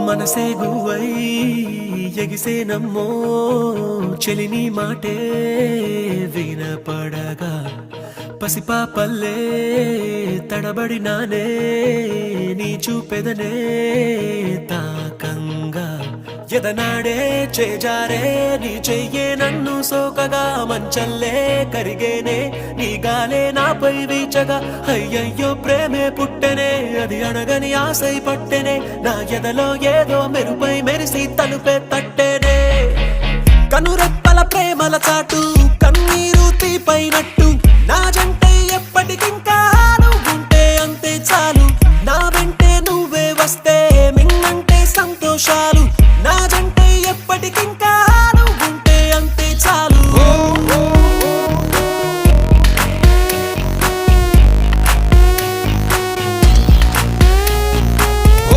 మనసే గువై ఎగిసే నమ్మో చెలిని మాటే వినపడగా పసిపాపల్లే తడబడినానే నీ చూపెదనే తాకంగా ఎదనాడే చేజారే నీ చెయ్యే నన్ను సోకగా మంచల్లే కరిగేనే నీ గాలే నాపై వీచగా అయ్యయ్యో ప్రేమే పుట్టెనే అది అడగని ఆశై పట్టెనే నా ఎదలో ఏదో మెరుపై మెరిసి తలుపే తట్టెనే కనురెప్పల ప్రేమల చాటు